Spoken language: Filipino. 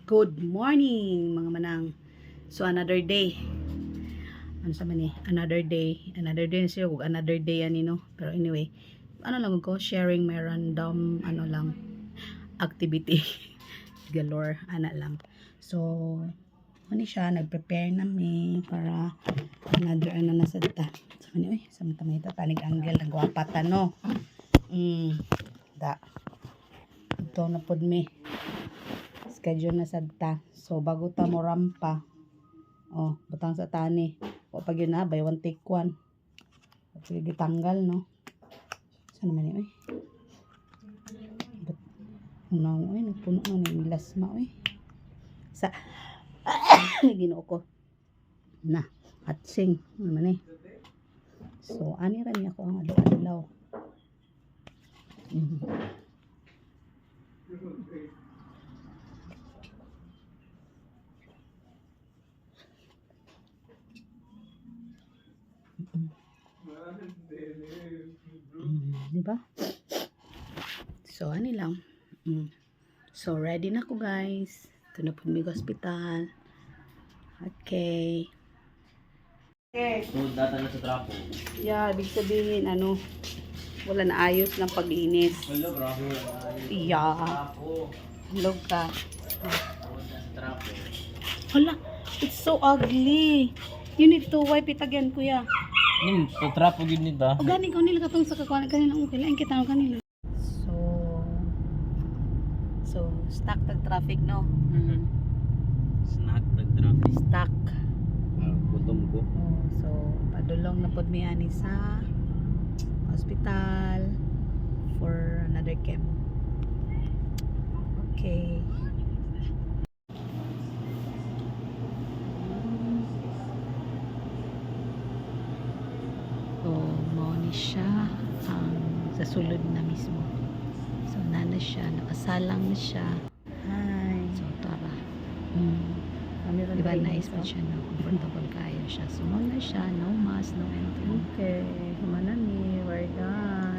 Good morning mga manang. So another day. Ano sa man Another day. Another day na siya. Another day yan no. Pero anyway, ano lang ko sharing may random ano lang activity galore ana lang. So ano siya nag-prepare nami para another ano na sa ta. So anyway, samtang ito tanig angle nagwapatan no. Da. Ito na pod me. Schedule na sadta. So bago ta mo rampa. Oh, butang sa tani. O pag yun na, buy one take one. Pag gitanggal no. Saan naman yun? Unaw, nagpuno na ni lasma sa ginoo ko. Na, hatsing. Ano naman So, ani rin ako ang adlaw. Diba? So, ano lang. So, ready na ako guys. Ito na po may hospital. Okay. So, data na sa trapo. Yeah, ibig sabihin, wala na ayos ng paglinis. Hello, grabe. Yeah. Trapo. Hello ka. Sa trapo. Hala, it's so ugly. You need to wipe it again, kuya. Sa trapo gid nita. O gani ko nila katong sa kakuan kanina okay lang kita kanila. So stuck tag traffic no. Snack tag traffic. Stuck. Gutom ko. So padulong na pod mi ani sa hospital for another chemo. Okay. So, mo ni siya ang sa sulod na mismo. So, nana siya, nakasalang na siya. Hi. So, tara. Diba, nice pa siya, no? Comfortable kayo siya. So, mo na siya, no mask, no anything. Okay. Humanami, we're done.